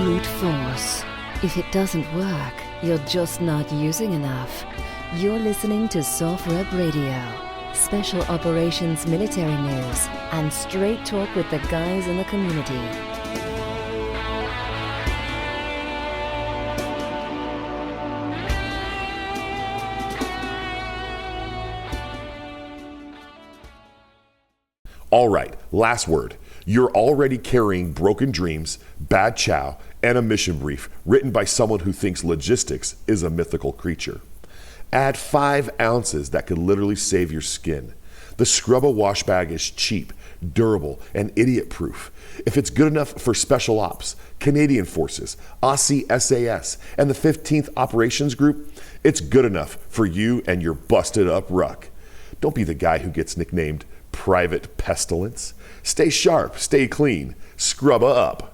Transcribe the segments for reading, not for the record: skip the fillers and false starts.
brute force. If it doesn't work, you're just not using enough. You're listening to SOFREP Radio. Special Operations Military News and straight talk with the guys in the community. All right, last word. You're already carrying broken dreams, bad chow, and a mission brief written by someone who thinks logistics is a mythical creature. Add 5 ounces that could literally save your skin. The Scrubba wash bag is cheap, durable, and idiot-proof. If it's good enough for Special Ops, Canadian Forces, Aussie SAS, and the 15th Operations Group, it's good enough for you and your busted-up ruck. Don't be the guy who gets nicknamed Private Pestilence. Stay sharp, stay clean, Scrubba up.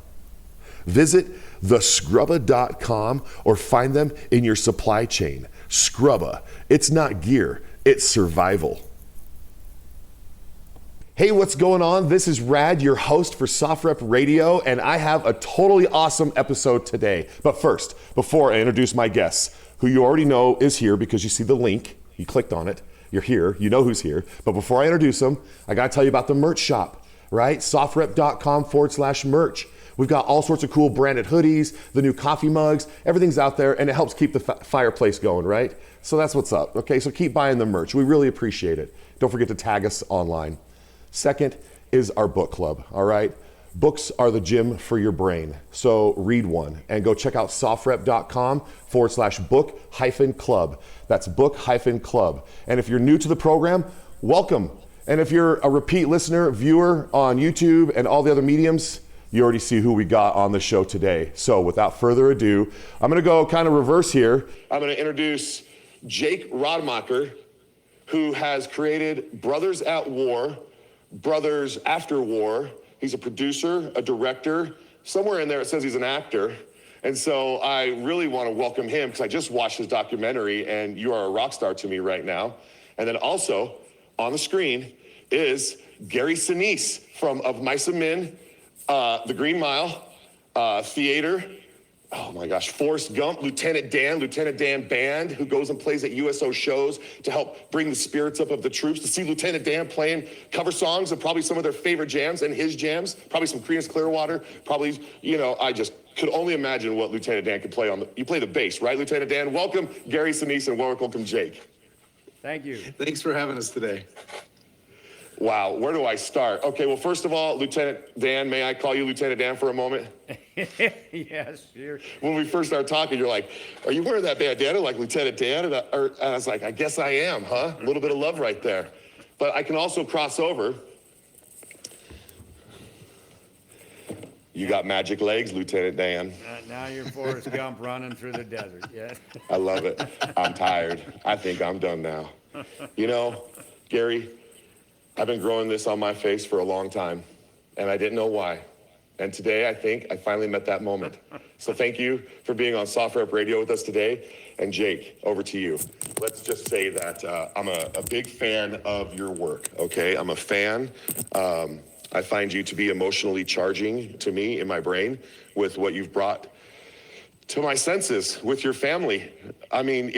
Visit thescrubba.com or find them in your supply chain. Scrubba, it's not gear, it's survival. Hey, what's going on? This is Rad, your host for SOFREP Radio, and I have a totally awesome episode today. But first, before I introduce my guests, who you already know is here because you see the link, you clicked on it, you're here, you know who's here. But before I introduce them, I gotta tell you about the merch shop, right? SOFREP.com/merch. We've got all sorts of cool branded hoodies, the new coffee mugs, everything's out there, and it helps keep the fireplace going, right? So that's what's up, okay? So keep buying the merch. We really appreciate it. Don't forget to tag us online. Second is our book club, all right? Books are the gym for your brain, so read one and go check out sofrep.com/book-club. That's book-club. And if you're new to the program, welcome. And if you're a repeat listener, viewer on YouTube and all the other mediums, you already see who we got on the show today. So without further ado, I'm gonna go kind of reverse here. I'm gonna introduce Jake Rademacher, who has created Brothers at War, Brothers After War. He's a producer, a director. Somewhere in there it says he's an actor. And so I really want to welcome him because I just watched his documentary and you are a rock star to me right now. And then also on the screen is Gary Sinise from Of Mice and Men, The Green Mile, Theater. Oh my gosh, Forrest Gump, Lieutenant Dan Band, who goes and plays at USO shows to help bring the spirits up of the troops. To see Lieutenant Dan playing cover songs of probably some of their favorite jams and his jams, probably some Creedence Clearwater, probably, I just could only imagine what Lieutenant Dan could play on. You play the bass, right, Lieutenant Dan? Welcome, Gary Sinise, and welcome, Jake. Thank you. Thanks for having us today. Wow, where do I start? Okay, well, first of all, Lieutenant Dan, may I call you Lieutenant Dan for a moment? Yes, sure. When we first started talking, you're like, are you wearing that bandana like Lieutenant Dan? And I was like, I guess I am, huh? A little bit of love right there. But I can also cross over. You got magic legs, Lieutenant Dan. Now you're Forrest Gump running through the desert, yeah. I love it. I'm tired. I think I'm done now. Gary, I've been growing this on my face for a long time, and I didn't know why. And today, I think I finally met that moment. So thank you for being on SOFREP Radio with us today. And Jake, over to you. Let's just say that I'm a big fan of your work, okay? I'm a fan. I find you to be emotionally charging to me in my brain with what you've brought to my senses with your family. I mean,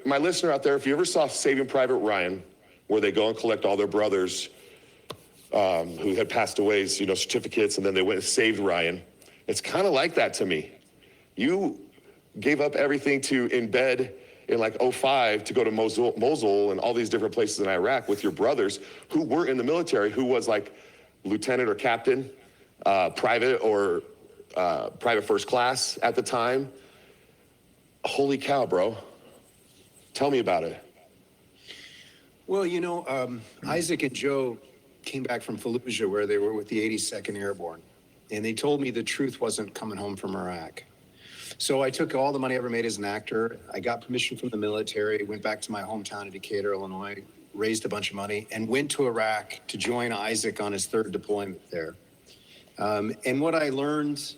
my listener out there, if you ever saw Saving Private Ryan, where they go and collect all their brothers who had passed away, certificates, and then they went and saved Ryan. It's kind of like that to me. You gave up everything to embed in like 2005 to go to Mosul and all these different places in Iraq with your brothers who were in the military, who was like lieutenant or captain, private or private first class at the time. Holy cow, bro. Tell me about it. Well, Isaac and Joe came back from Fallujah where they were with the 82nd Airborne. And they told me the truth wasn't coming home from Iraq. So I took all the money I ever made as an actor. I got permission from the military, went back to my hometown in Decatur, Illinois, raised a bunch of money, and went to Iraq to join Isaac on his 3rd deployment there. And what I learned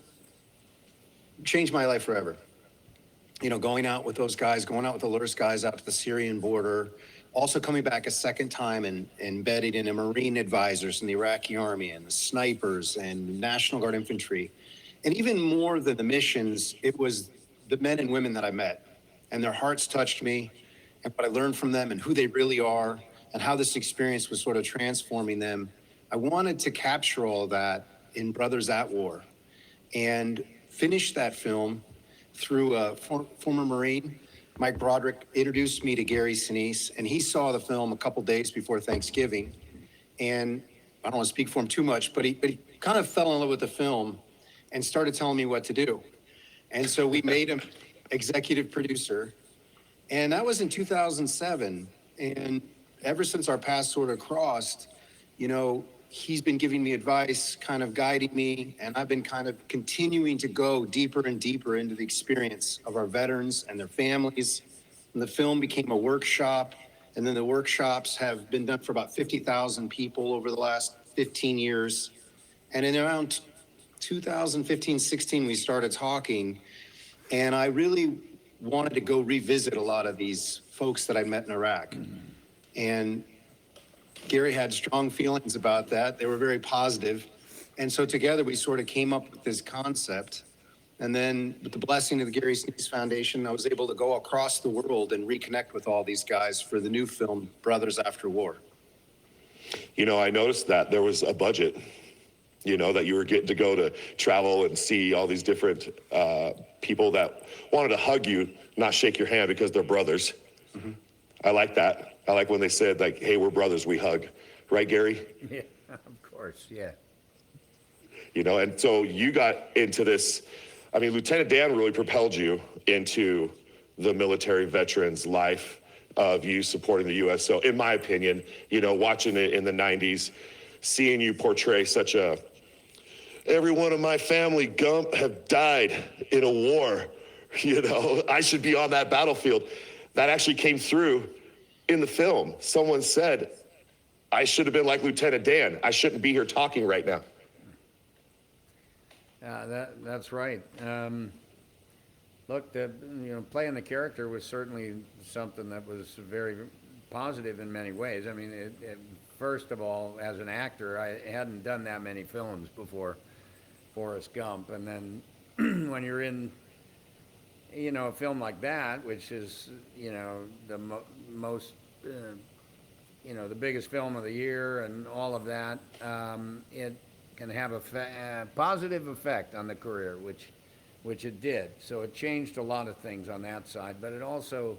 changed my life forever. Going out with those guys, going out with the Lurs guys out to the Syrian border, also coming back a second time and embedded in the Marine advisors in the Iraqi army and the snipers and National Guard infantry. And even more than the missions, it was the men and women that I met, and their hearts touched me, and what I learned from them and who they really are, and how this experience was sort of transforming them. I wanted to capture all that in Brothers at War and finish that film through a former Marine. Mike Broderick introduced me to Gary Sinise, and he saw the film a couple days before Thanksgiving. And I don't want to speak for him too much, but he kind of fell in love with the film and started telling me what to do. And so we made him executive producer, and that was in 2007. And ever since our paths sort of crossed, you know, he's been giving me advice, kind of guiding me, and I've been kind of continuing to go deeper and deeper into the experience of our veterans and their families. And the film became a workshop, and then the workshops have been done for about 50,000 people over the last 15 years. And in around 2015, 16, we started talking, and I really wanted to go revisit a lot of these folks that I met in Iraq. And Gary had strong feelings about that. They were very positive. And so together we sort of came up with this concept. And then with the blessing of the Gary Sinise Foundation, I was able to go across the world and reconnect with all these guys for the new film, Brothers After War. You know, I noticed that there was a budget, you know, that you were getting to go to travel and see all these different people that wanted to hug you, not shake your hand because they're brothers. Mm-hmm. I like that. I like when they said, like, hey, we're brothers, we hug. Right, Gary? Yeah, of course, yeah. You know, and so you got into this. I mean, Lieutenant Dan really propelled you into the military veterans' life of you supporting the U.S. So in my opinion, you know, watching it in the 90s, seeing you portray such a, every one of my family, Gump, have died in a war. You know, I should be on that battlefield. That actually came through in the film. Someone said, I should have been like Lieutenant Dan. I shouldn't be here talking right now. That's right. Look, playing the character was certainly something that was very positive in many ways. I mean, first of all, as an actor, I hadn't done that many films before Forrest Gump. And then when you're in, you know, a film like that, which is, you know, the most, the biggest film of the year and all of that, it can have a positive effect on the career, which it did. So it changed a lot of things on that side, but it also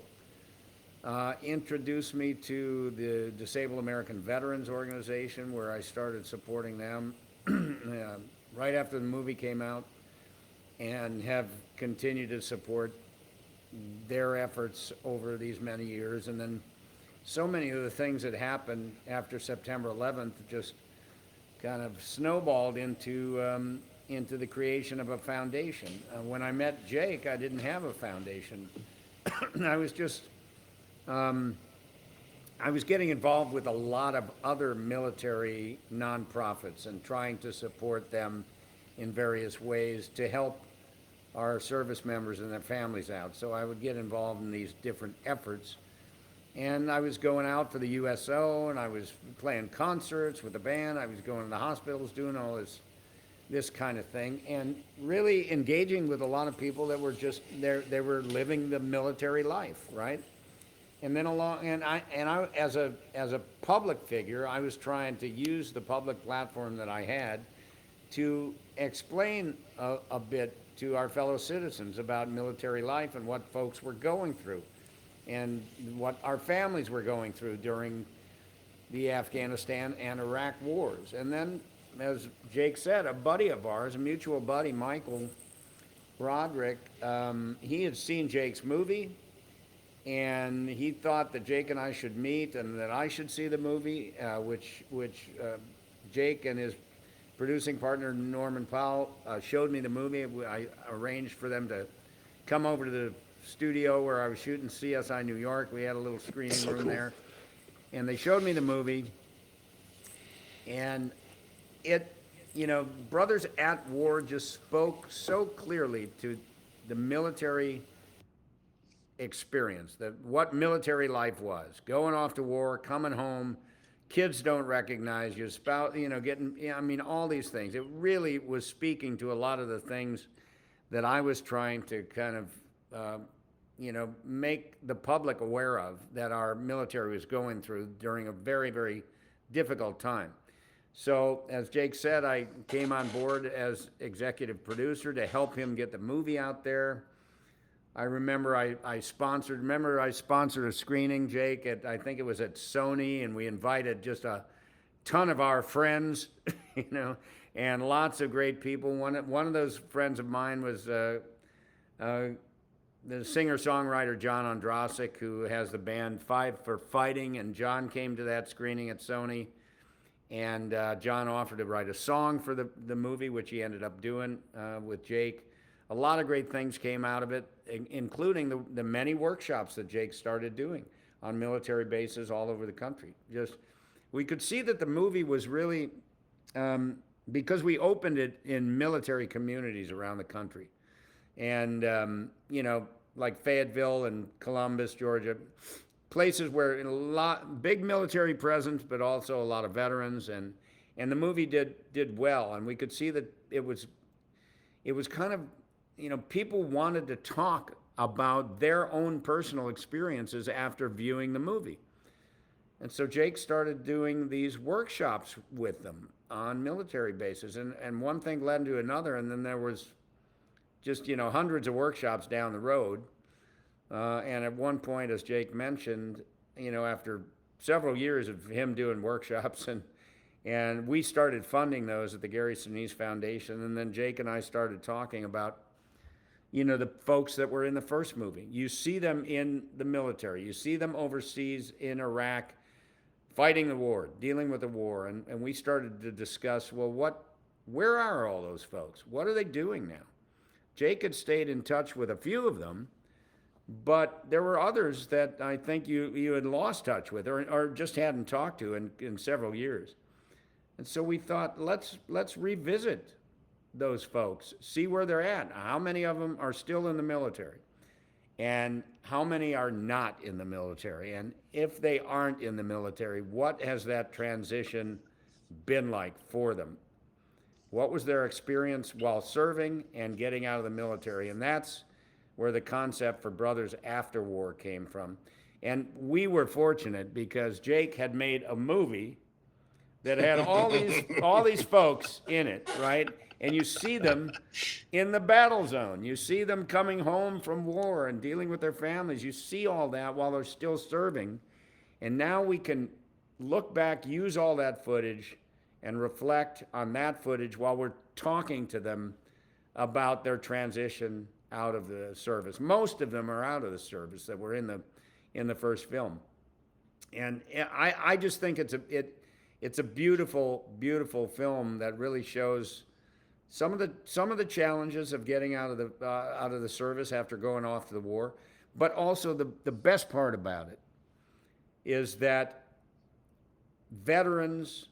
introduced me to the Disabled American Veterans Organization, where I started supporting them right after the movie came out, and have continued to support their efforts over these many years. And then so many of the things that happened after September 11th just kind of snowballed into the creation of a foundation. When I met Jake, I didn't have a foundation. I was just, I was getting involved with a lot of other military nonprofits and trying to support them in various ways to help our service members and their families out. So I would get involved in these different efforts. And I was going out for the USO, and I was playing concerts with the band. I was going to the hospitals, doing all this kind of thing, and really engaging with a lot of people that were just they were living the military life, right? And then I as a public figure, I was trying to use the public platform that I had to explain a bit to our fellow citizens about military life and what folks were going through, and what our families were going through during the Afghanistan and Iraq wars. And then, as Jake said, a buddy of ours, a mutual buddy, Michael Broderick, he had seen Jake's movie, and he thought that Jake and I should meet and that I should see the movie, which Jake and his producing partner, Norman Powell, showed me the movie. I arranged for them to come over to the studio where I was shooting CSI New York. We had a little screening room there. And they showed me the movie. And it, Brothers at War just spoke so clearly to the military experience, that what military life was, going off to war, coming home, kids don't recognize you, spouse, I mean, all these things. It really was speaking to a lot of the things that I was trying to kind of, make the public aware of that our military was going through during a very, very difficult time. So, as Jake said, I came on board as executive producer to help him get the movie out there. I remember I sponsored a screening, Jake, I think it was at Sony, and we invited just a ton of our friends, and lots of great people. One of those friends of mine was the singer-songwriter John Ondrasik, who has the band Five for Fighting, and John came to that screening at Sony, and John offered to write a song for the movie, which he ended up doing with Jake. A lot of great things came out of it, including the many workshops that Jake started doing on military bases all over the country. We could see that the movie was really, because we opened it in military communities around the country. And, like Fayetteville and Columbus, Georgia, places where big military presence, but also a lot of veterans. And the movie did well. And we could see that it was kind of, people wanted to talk about their own personal experiences after viewing the movie. And so Jake started doing these workshops with them on military bases. And one thing led to another, and then there was just, hundreds of workshops down the road. And at one point, as Jake mentioned, after several years of him doing workshops, and we started funding those at the Gary Sinise Foundation, and then Jake and I started talking about the folks that were in the first movie. You see them in the military. You see them overseas in Iraq, fighting the war, dealing with the war. And we started to discuss, well, where are all those folks? What are they doing now? Jake had stayed in touch with a few of them, but there were others that I think you had lost touch with or just hadn't talked to in several years. And so we thought, let's revisit those folks, see where they're at. How many of them are still in the military? And how many are not in the military? And if they aren't in the military, what has that transition been like for them? What was their experience while serving and getting out of the military? And that's where the concept for Brothers After War came from. And we were fortunate because Jake had made a movie that had all these folks in it, right? And you see them in the battle zone. You see them coming home from war and dealing with their families. You see all that while they're still serving. And now we can look back, use all that footage, and reflect on that footage while we're talking to them about their transition out of the service. Most of them are out of the service that were in the first film. And I just think it's a beautiful, beautiful film that really shows some of the challenges of getting out of the service after going off to the war, but also the best part about it is that veterans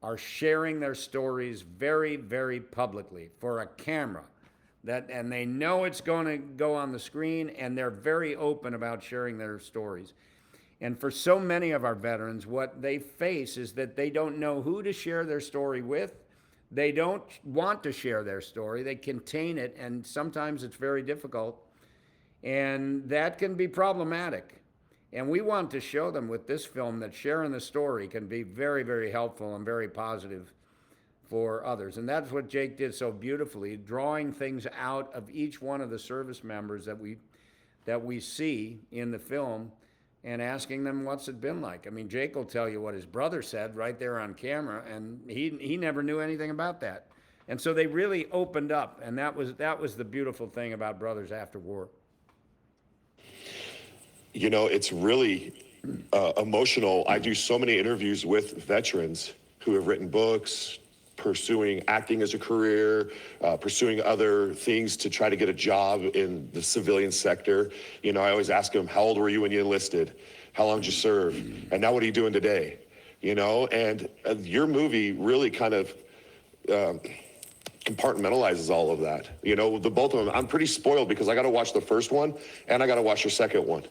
are sharing their stories very, very publicly for a camera, and they know it's going to go on the screen, and they're very open about sharing their stories. And for so many of our veterans, what they face is that they don't know who to share their story with. They don't want to share their story. They contain it, and sometimes it's very difficult. And that can be problematic. And we want to show them with this film that sharing the story can be very, very helpful and very positive for others. And that's what Jake did so beautifully, drawing things out of each one of the service members that we see in the film and asking them what's it been like. I mean, Jake will tell you what his brother said right there on camera, and he never knew anything about that. And so they really opened up, and that was the beautiful thing about Brothers After War. It's really emotional. I do so many interviews with veterans who have written books, pursuing acting as a career, pursuing other things to try to get a job in the civilian sector. I always ask them, how old were you when you enlisted? How long did you serve? And now what are you doing today? And your movie really kind of compartmentalizes all of that. The both of them. I'm pretty spoiled because I got to watch the first one and I got to watch your second one.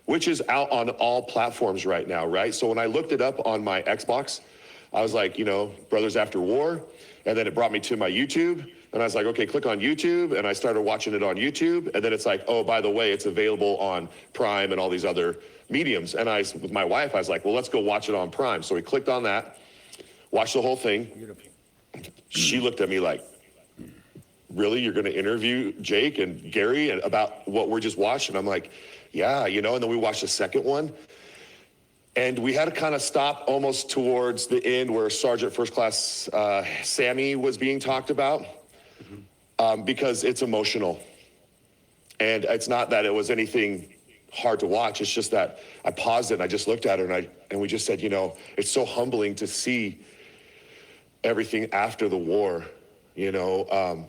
which is out on all platforms right now, right? So when I looked it up on my Xbox, I was like, you know, Brothers After War, and then it brought me to my YouTube, and I was like, okay, click on YouTube, and I started watching it on YouTube, and then it's like, oh, by the way, it's available on Prime and all these other mediums. And with my wife, I was like, well, let's go watch it on Prime. So we clicked on that, watched the whole thing. Beautiful. She looked at me like, really, you're gonna interview Jake and Gary about what we're just watching? I'm like, yeah, you know, and then we watched the second one. And we had to kind of stop almost towards the end where Sergeant First Class Sammy was being talked about, because it's emotional. And it's not that it was anything hard to watch, it's just that I paused it and I just looked at her and we just said, you know, it's so humbling to see everything after the war, you know.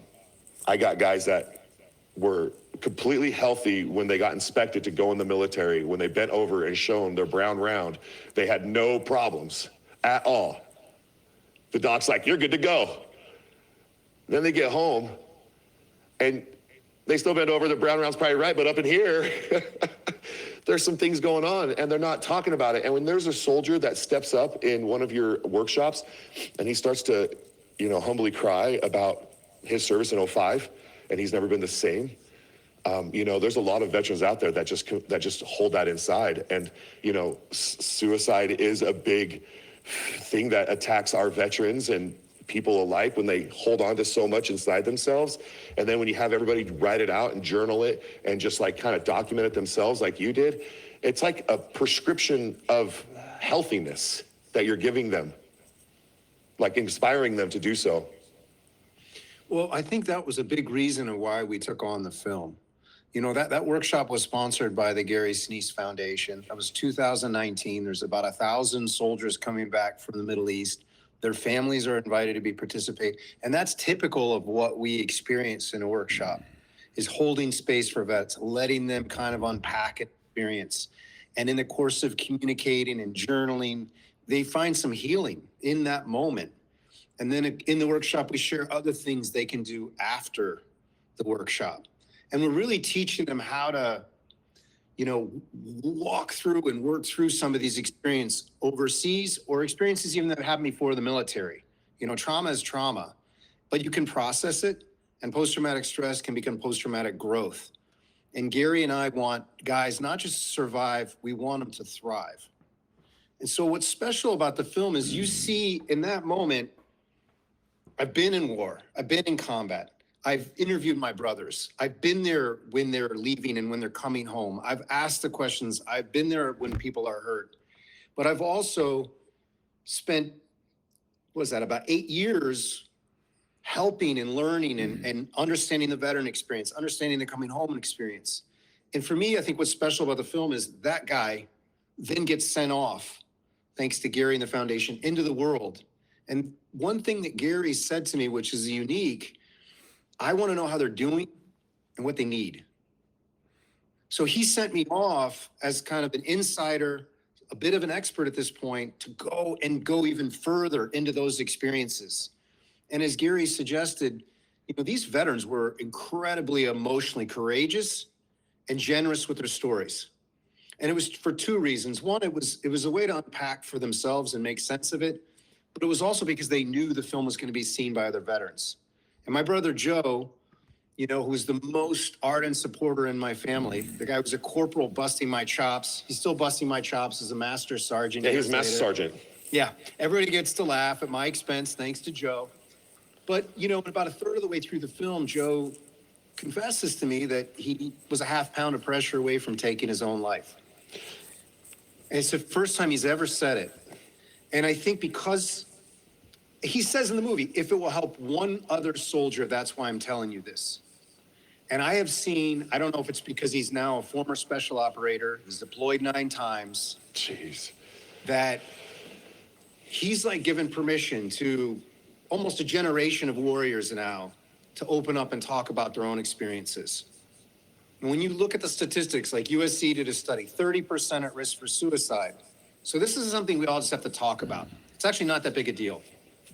I got guys that were completely healthy when they got inspected to go in the military. When they bent over and shown their brown round, they had no problems at all. The doc's like, you're good to go. Then they get home and they still bend over, their brown round's probably right, but up in here, there's some things going on and they're not talking about it. And when there's a soldier that steps up in one of your workshops and he starts to, you know, humbly cry about his service in 05 and he's never been the same, you know, there's a lot of veterans out there that just hold that inside. And, you know, suicide is a big thing that attacks our veterans and people alike when they hold on to so much inside themselves. And then when you have everybody write it out and journal it and just like kind of document it themselves like you did, it's like a prescription of healthiness that you're giving them, like inspiring them to do so. Well, I think that was a big reason of why we took on the film. You know, that workshop was sponsored by the Gary Sinise Foundation. That was 2019. There's about 1,000 soldiers coming back from the Middle East. Their families are invited to participate. And that's typical of what we experience in a workshop, is holding space for vets, letting them kind of unpack experience. And in the course of communicating and journaling, they find some healing in that moment. And then in the workshop, we share other things they can do after the workshop. And we're really teaching them how to, you know, walk through and work through some of these experiences overseas or experiences even that happened before the military. You know, trauma is trauma, but you can process it, and post-traumatic stress can become post-traumatic growth. And Gary and I want guys not just to survive, we want them to thrive. And so what's special about the film is you see in that moment, I've been in war, I've been in combat, I've interviewed my brothers, I've been there when they're leaving and when they're coming home, I've asked the questions, I've been there when people are hurt. But I've also spent, about 8 years helping and learning and understanding the veteran experience, understanding the coming home experience. And for me, I think what's special about the film is that guy then gets sent off, thanks to Gary and the foundation, into the world. And one thing that Gary said to me, which is unique, I want to know how they're doing and what they need. So he sent me off as kind of an insider, a bit of an expert at this point, to go even further into those experiences. And as Gary suggested, you know, these veterans were incredibly emotionally courageous and generous with their stories. And it was for two reasons. One, it was a way to unpack for themselves and make sense of it. But it was also because they knew the film was going to be seen by other veterans. And my brother Joe, you know, who's the most ardent supporter in my family, the guy was a corporal busting my chops. He's still busting my chops as a master sergeant. Yeah, he was master sergeant. Yeah, everybody gets to laugh at my expense, thanks to Joe. But, you know, about a third of the way through the film, Joe confesses to me that he was a half pound of pressure away from taking his own life. And it's the first time he's ever said it. And I think because he says in the movie, if it will help one other soldier, that's why I'm telling you this. And I have seen, I don't know if it's because he's now a former special operator, he's deployed 9 times. Jeez. That he's like given permission to almost a generation of warriors now to open up and talk about their own experiences. And when you look at the statistics, like USC did a study, 30% at risk for suicide. So this is something we all just have to talk about. It's actually not that big a deal.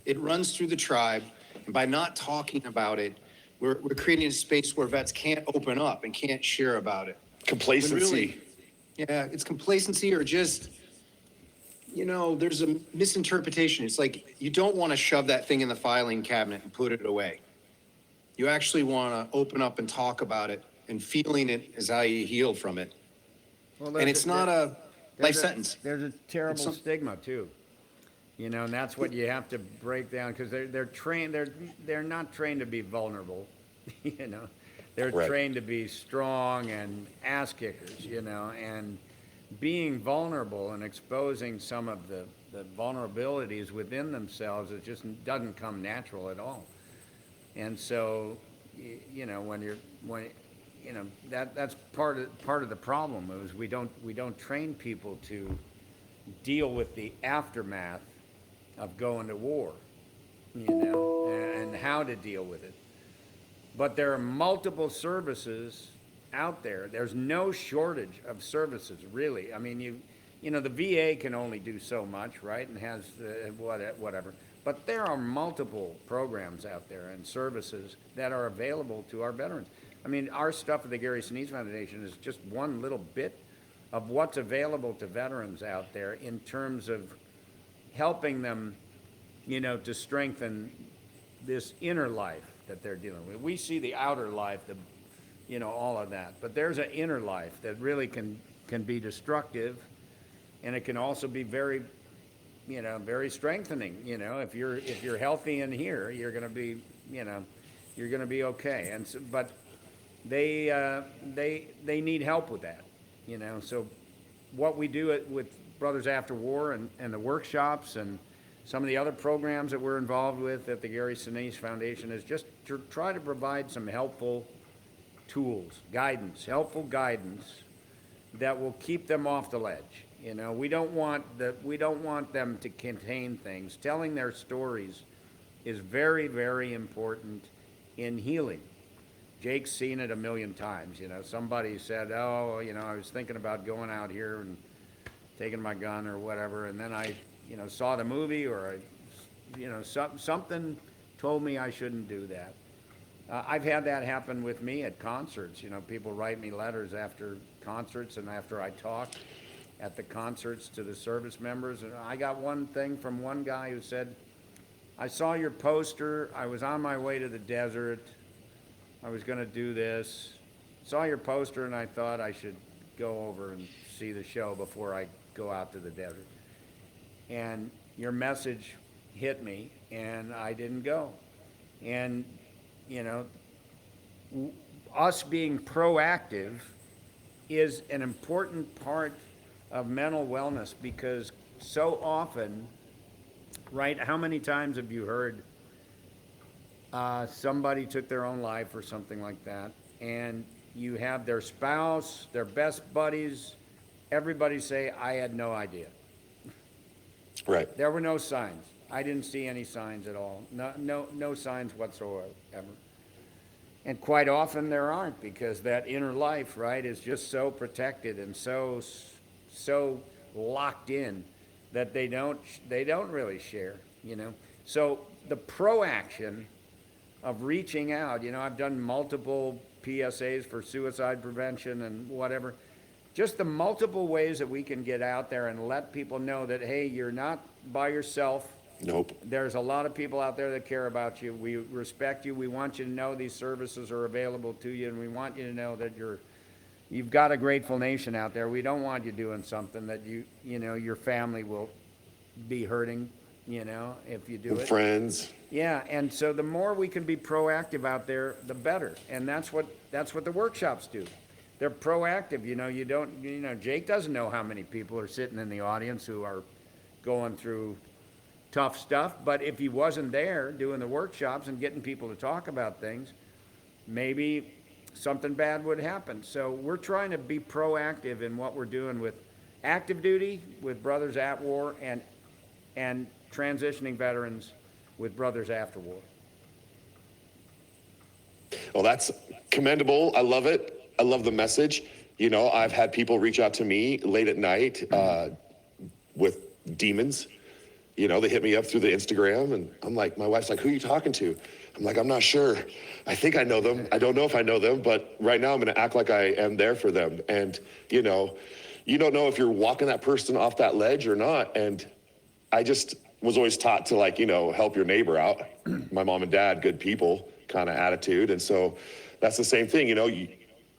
It runs through the tribe, and by not talking about it, we're creating a space where vets can't open up and can't share about it. Complacency. Really, Yeah, it's complacency or just, there's a misinterpretation. It's like you don't want to shove that thing in the filing cabinet and put it away. You actually want to open up and talk about it, and feeling it is how you heal from it. Well, And it's not a life sentence. There's a terrible stigma too, and that's what you have to break down, because they're trained. They're not trained to be vulnerable, They're Right. trained to be strong and ass kickers, and being vulnerable and exposing some of the vulnerabilities within themselves, it just doesn't come natural at all. And so, that's part of the problem is we don't train people to deal with the aftermath of going to war, and how to deal with it. But there are multiple services out there. There's no shortage of services, really. I mean, the VA can only do so much, right? And has whatever. But there are multiple programs out there and services that are available to our veterans. I mean, our stuff at the Gary Sinise Foundation is just one little bit of what's available to veterans out there in terms of helping them, to strengthen this inner life that they're dealing with. We see the outer life, all of that. But there's an inner life that really can be destructive, and it can also be very, very strengthening. If you're healthy in here, you're going to be, you're going to be okay. And so, but they need help with that. So what we do with Brothers After War and the workshops and some of the other programs that we're involved with at the Gary Sinise Foundation is just to try to provide some helpful tools, helpful guidance that will keep them off the ledge. We don't want them to contain things. Telling their stories is very, very important in healing. Jake's seen it a million times. Somebody said, "Oh, I was thinking about going out here and taking my gun or whatever, and then I, saw the movie, or something told me I shouldn't do that." I've had that happen with me at concerts. People write me letters after concerts and after I talk at the concerts to the service members. And I got one thing from one guy who said, "I saw your poster. I was on my way to the desert. I was going to do this. Saw your poster and I thought I should go over and see the show before I go out to the desert. And your message hit me and I didn't go." And, us being proactive is an important part of mental wellness, because so often, right, how many times have you heard somebody took their own life or something like that, and you have their spouse, their best buddies, everybody say, "I had no idea." Right. There were no signs. I didn't see any signs at all. No signs whatsoever. And quite often there aren't, because that inner life, right, is just so protected and so locked in that they don't really share, So the proaction of reaching out, I've done multiple PSAs for suicide prevention and whatever. Just the multiple ways that we can get out there and let people know that, hey, you're not by yourself. Nope. There's a lot of people out there that care about you. We respect you. We want you to know these services are available to you, and we want you to know that you've got a grateful nation out there. We don't want you doing something that your family will be hurting, if you do it. Friends. Yeah, and so the more we can be proactive out there, the better. And that's what the workshops do. They're proactive. Jake doesn't know how many people are sitting in the audience who are going through tough stuff, but if he wasn't there doing the workshops and getting people to talk about things, maybe something bad would happen. So we're trying to be proactive in what we're doing with active duty, with Brothers at War, and transitioning veterans with Brothers After War. Well, that's commendable. I love it. I love the message. I've had people reach out to me late at night with demons. They hit me up through the Instagram, and I'm like, my wife's like, "Who are you talking to?" I'm like, "I'm not sure. I think I know them. I don't know if I know them, but right now I'm going to act like I am there for them." And, you don't know if you're walking that person off that ledge or not. And I just was always taught to, like, you know, help your neighbor out. My mom and dad, good people kind of attitude. And so that's the same thing, you know,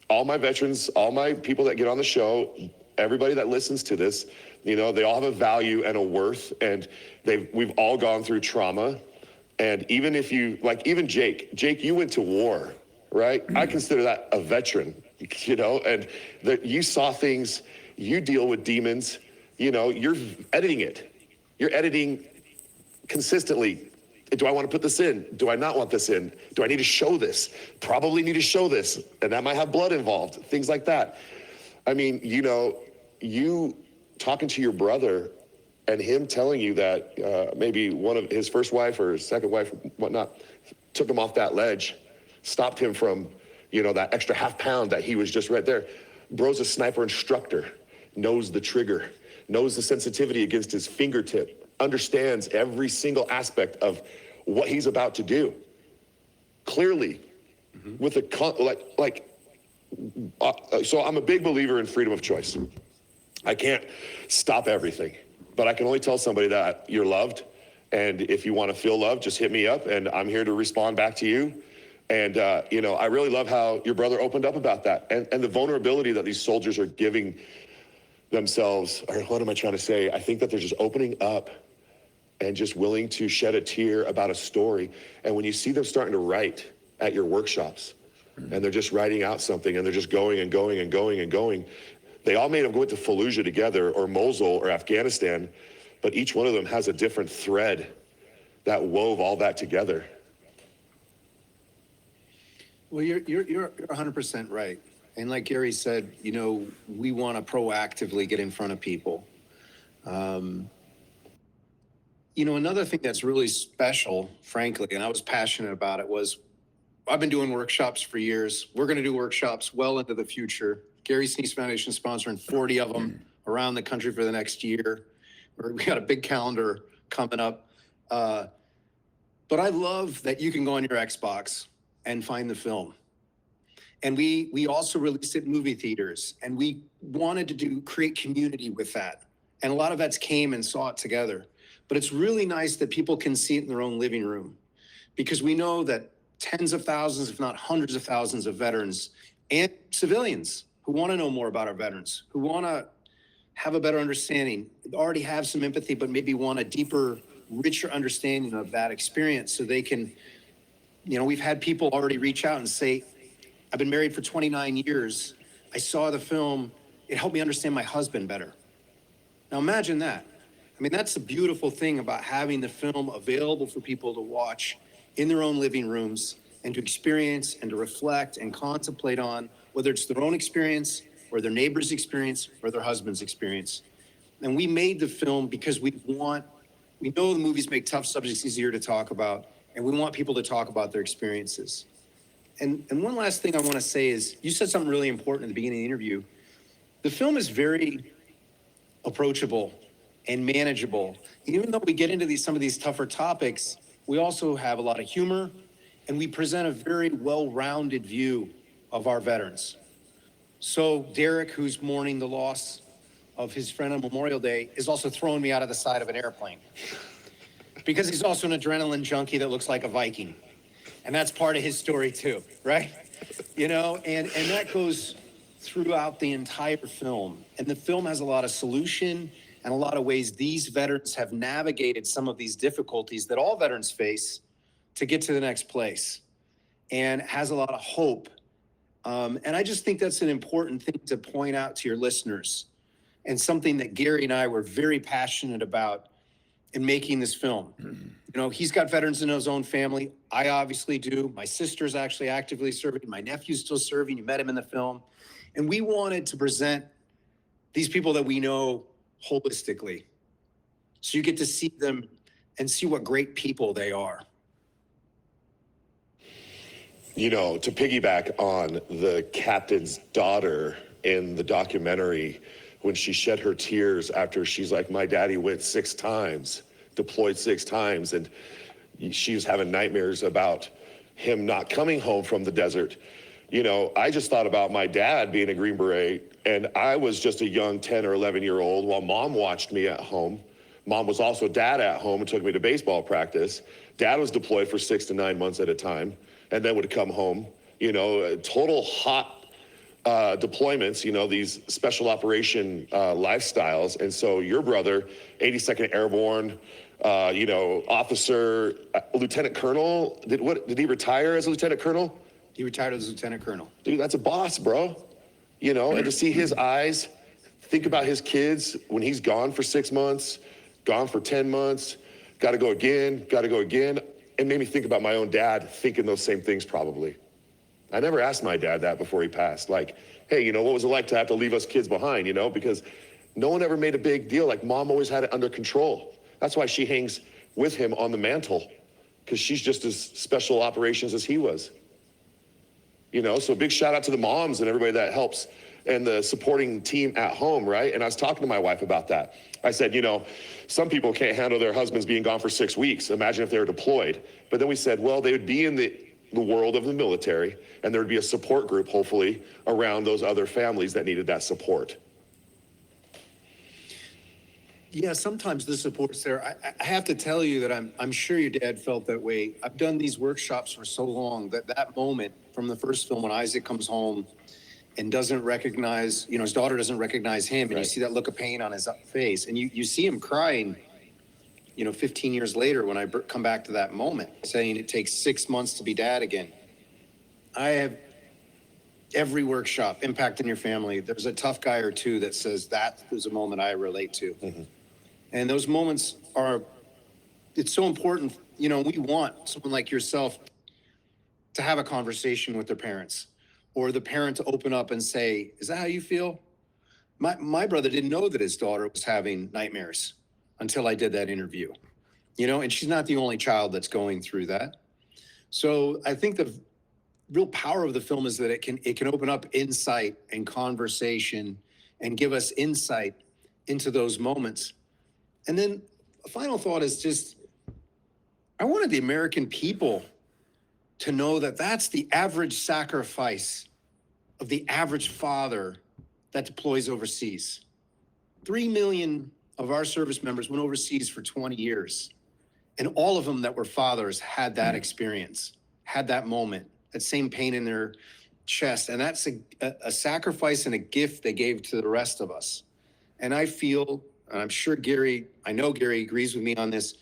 all my veterans, all my people that get on the show, everybody that listens to this, you know, they all have a value and a worth, and we've all gone through trauma. And even if you, like, even Jake, you went to war, right? I consider that a veteran, you know, and you saw things, you deal with demons, you know, you're editing it. You're editing consistently. Do I want to put this in? Do I not want this in? Do I need to show this? Probably need to show this. And that might have blood involved, things like that. I mean, you know, you talking to your brother and him telling you that maybe one of his first wife or his second wife, whatnot, took him off that ledge, stopped him from, you know, that extra half pound that he was just right there. Bro's a sniper instructor, knows the trigger, knows the sensitivity against his fingertip, understands every single aspect of what he's about to do. Clearly, with a, so I'm a big believer in freedom of choice. I can't stop everything, but I can only tell somebody that you're loved. And if you want to feel loved, just hit me up and I'm here to respond back to you. And, you know, I really love how your brother opened up about that and the vulnerability that these soldiers are giving themselves, or what am I trying to say? I think that they're just opening up and just willing to shed a tear about a story. And when you see them starting to write at your workshops and they're just writing out something and they're just going and going and going and going, they all may have went to Fallujah together or Mosul or Afghanistan, but each one of them has a different thread that wove all that together. Well, you're 100% right. And like Gary said, you know, we want to proactively get in front of people. You know, another thing that's really special, frankly, and I was passionate about it, was I've been doing workshops for years. We're going to do workshops well into the future. Gary Sinise Foundation sponsoring 40 of them around the country for the next year. We got a big calendar coming up. But I love that you can go on your Xbox and find the film. And we also released it in movie theaters, and we wanted to create community with that. And a lot of us came and saw it together. But it's really nice that people can see it in their own living room, because we know that tens of thousands, if not hundreds of thousands of veterans and civilians who want to know more about our veterans, who want to have a better understanding, already have some empathy, but maybe want a deeper, richer understanding of that experience so they can, you know, we've had people already reach out and say, I've been married for 29 years. I saw the film. It helped me understand my husband better. Now imagine that. I mean, that's the beautiful thing about having the film available for people to watch in their own living rooms and to experience and to reflect and contemplate on, whether it's their own experience or their neighbor's experience or their husband's experience. And we made the film because we know the movies make tough subjects easier to talk about, and we want people to talk about their experiences. And one last thing I want to say is, you said something really important at the beginning of the interview. The film is very approachable and manageable. Even though we get into some of these tougher topics, we also have a lot of humor, and we present a very well-rounded view of our veterans. So Derek, who's mourning the loss of his friend on Memorial Day, is also throwing me out of the side of an airplane, because he's also an adrenaline junkie that looks like a Viking. And that's part of his story too, right? You know, and that goes throughout the entire film. And the film has a lot of solution and a lot of ways these veterans have navigated some of these difficulties that all veterans face to get to the next place, and has a lot of hope. And I just think that's an important thing to point out to your listeners, and something that Gary and I were very passionate about in making this film. You know, he's got veterans in his own family. I obviously do. My sister's actually actively serving. My nephew's still serving. You met him in the film. And we wanted to present these people that we know holistically, so you get to see them and see what great people they are. You know, to piggyback on the captain's daughter in the documentary, when she shed her tears after she's like, my daddy went 6 times, deployed 6 times, and she was having nightmares about him not coming home from the desert. You know, I just thought about my dad being a Green Beret, and I was just a young 10 or 11-year-old while mom watched me at home. Mom was also dad at home and took me to baseball practice. Dad was deployed for 6 to 9 months at a time and then would come home. You know, total hot deployments, you know, these special operation lifestyles. And so your brother, 82nd Airborne, you know, officer, lieutenant colonel, did he retire as a lieutenant colonel? He retired as lieutenant colonel. Dude, that's a boss, bro. You know, and to see his eyes, think about his kids when he's gone for 6 months, gone for 10 months, got to go again, it made me think about my own dad thinking those same things probably. I never asked my dad that before he passed. Like, hey, you know, what was it like to have to leave us kids behind, you know? Because no one ever made a big deal. Like, mom always had it under control. That's why she hangs with him on the mantle, because she's just as special operations as he was. You know, so big shout out to the moms and everybody that helps and the supporting team at home, right? And I was talking to my wife about that. I said, you know, some people can't handle their husbands being gone for 6 weeks. Imagine if they were deployed. But then we said, well, they would be in the world of the military, and there would be a support group, hopefully, around those other families that needed that support. Yeah, sometimes the support's there. I have to tell you that I'm sure your dad felt that way. I've done these workshops for so long that moment from the first film when Isaac comes home and doesn't recognize, you know, his daughter doesn't recognize him, and you see that look of pain on his face, and you see him crying, you know, 15 years later when I come back to that moment, saying it takes 6 months to be dad again. I have every workshop, Impact in Your Family, there's a tough guy or two that says that was a moment I relate to. Mm-hmm. And those moments it's so important. You know, we want someone like yourself to have a conversation with their parents, or the parent to open up and say, is that how you feel? My brother didn't know that his daughter was having nightmares until I did that interview, you know, and she's not the only child that's going through that. So I think the real power of the film is that it can open up insight and conversation and give us insight into those moments. And then a final thought is just, I wanted the American people to know that that's the average sacrifice of the average father that deploys overseas. 3 million of our service members went overseas for 20 years. And all of them that were fathers had that experience, had that moment, that same pain in their chest. And that's a sacrifice and a gift they gave to the rest of us. And I feel, and I'm sure I know Gary agrees with me on this.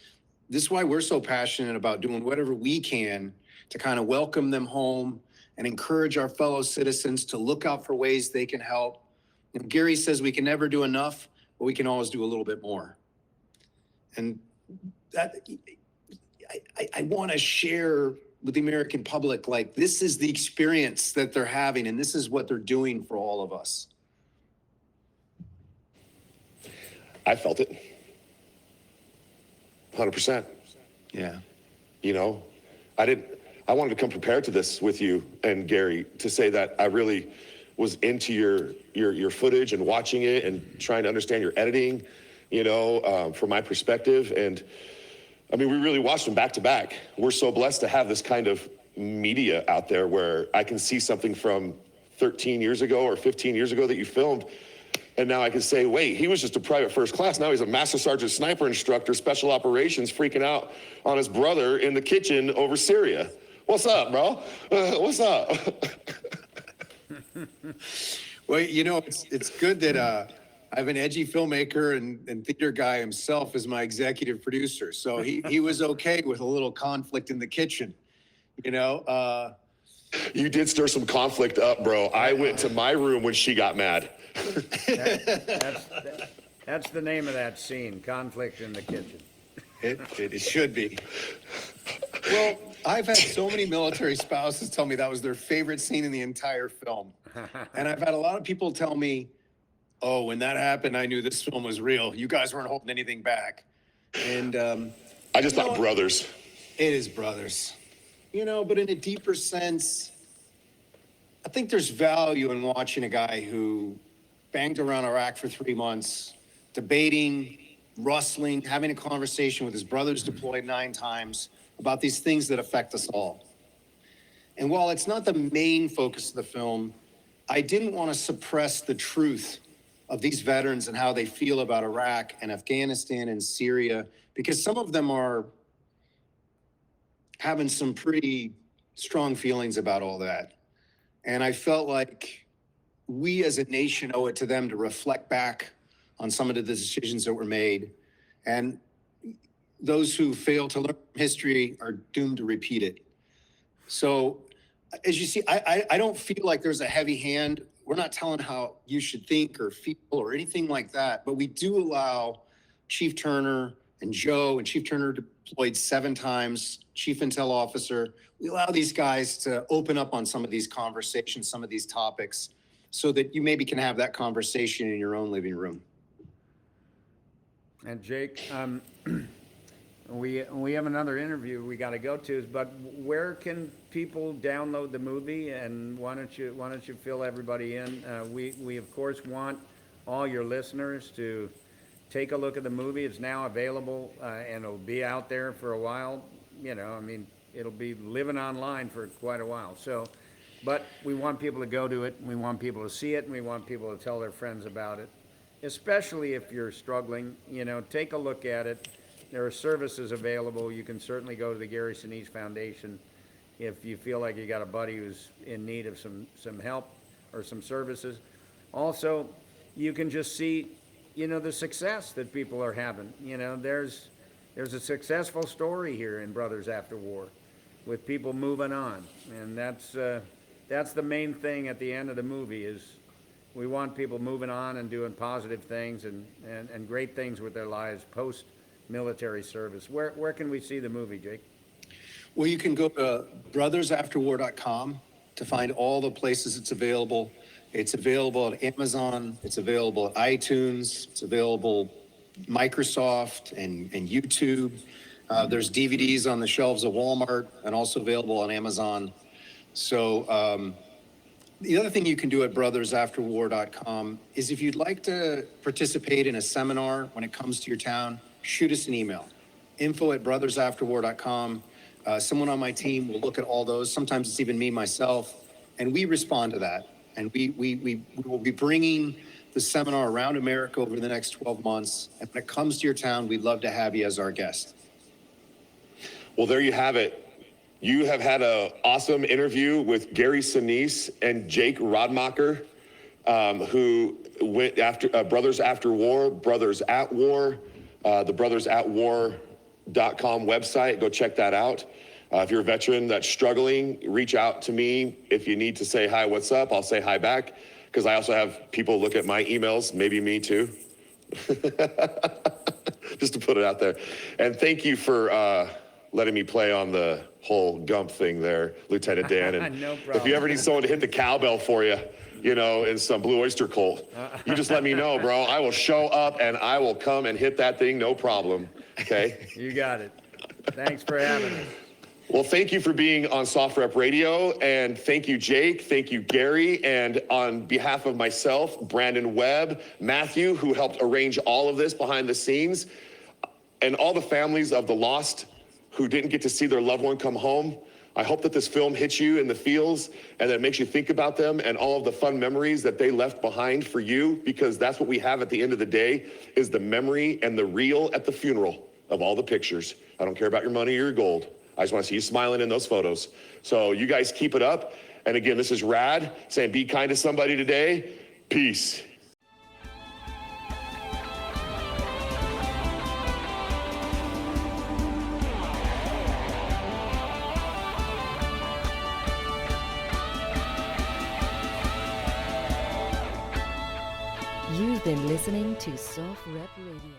This is why we're so passionate about doing whatever we can to kind of welcome them home and encourage our fellow citizens to look out for ways they can help. And Gary says we can never do enough, but we can always do a little bit more. And that I want to share with the American public, like, this is the experience that they're having, and this is what they're doing for all of us. I felt it. 100%. Yeah. You know, I wanted to come prepared to this with you and Gary to say that I really was into your footage and watching it and trying to understand your editing, you know, from my perspective. And I mean, we really watched them back to back. We're so blessed to have this kind of media out there where I can see something from 13 years ago or 15 years ago that you filmed. And now I can say, wait, he was just a private first class. Now he's a master sergeant sniper instructor, special operations, freaking out on his brother in the kitchen over Syria. What's up, bro? What's up? Well, you know, it's good that I have an edgy filmmaker and theater guy himself as my executive producer. So he was okay with a little conflict in the kitchen, you know. You did stir some conflict up, bro. I went to my room when she got mad. That's the name of that scene, Conflict in the Kitchen. It should be. Well, I've had so many military spouses tell me that was their favorite scene in the entire film. And I've had a lot of people tell me, oh, when that happened, I knew this film was real. You guys weren't holding anything back. And I just thought brothers. It is brothers. You know, but in a deeper sense, I think there's value in watching a guy who banged around Iraq for 3 months, debating, wrestling, having a conversation with his brothers deployed 9 times about these things that affect us all. And while it's not the main focus of the film, I didn't want to suppress the truth of these veterans and how they feel about Iraq and Afghanistan and Syria, because some of them are having some pretty strong feelings about all that. And I felt like we as a nation owe it to them to reflect back on some of the decisions that were made. And those who fail to learn from history are doomed to repeat it. So as you see, I don't feel like there's a heavy hand. We're not telling how you should think or feel or anything like that, but we do allow Chief Turner and Joe, and Chief Turner deployed 7 times, Chief Intel Officer. We allow these guys to open up on some of these conversations, some of these topics, so that you maybe can have that conversation in your own living room. And Jake, we have another interview we got to go to, but where can people download the movie? And why don't you fill everybody in? We of course want all your listeners to take a look at the movie. It's now available, and it'll be out there for a while. You know, I mean, it'll be living online for quite a while. So, but we want people to go to it. We want people to see it, and we want people to tell their friends about it. Especially if you're struggling, you know, take a look at it. There are services available. You can certainly go to the Gary Sinise Foundation if you feel like you got a buddy who's in need of some help or some services. Also, you can just see, you know, the success that people are having. You know, there's a successful story here in Brothers After War with people moving on. And that's the main thing at the end of the movie is we want people moving on and doing positive things and great things with their lives post-military service. Where can we see the movie, Jake? Well, you can go to brothersafterwar.com to find all the places it's available. It's available at Amazon. It's available at iTunes. It's available Microsoft and YouTube. There's DVDs on the shelves of Walmart and also available on Amazon. So the other thing you can do at brothersafterwar.com is if you'd like to participate in a seminar when it comes to your town, shoot us an email, info@brothersafterwar.com. Someone on my team will look at all those. Sometimes it's even me, myself, and we respond to that. And we will be bringing the seminar around America over the next 12 months. And when it comes to your town, we'd love to have you as our guest. Well, there you have it. You have had an awesome interview with Gary Sinise and Jake Rademacher, who went after Brothers After War, Brothers at War, the brothersatwar.com website. Go check that out. If you're a veteran that's struggling, reach out to me. If you need to say hi, what's up, I'll say hi back, because I also have people look at my emails, maybe me too. Just to put it out there. And thank you for letting me play on the whole Gump thing there, Lieutenant Dan. And no problem. If you ever need someone to hit the cowbell for you, you know, in some Blue Oyster Cult, you just let me know, bro. I will show up and I will come and hit that thing, no problem. Okay? You got it. Thanks for having us. Well, thank you for being on SOFREP Radio, and thank you, Jake, thank you, Gary, and on behalf of myself, Brandon Webb, Matthew, who helped arrange all of this behind the scenes, and all the families of the lost who didn't get to see their loved one come home, I hope that this film hits you in the feels and that it makes you think about them and all of the fun memories that they left behind for you, because that's what we have at the end of the day, is the memory and the reel at the funeral of all the pictures. I don't care about your money or your gold. I just want to see you smiling in those photos. So you guys keep it up. And again, this is Rad saying be kind to somebody today. Peace. You've been listening to SOFREP Radio.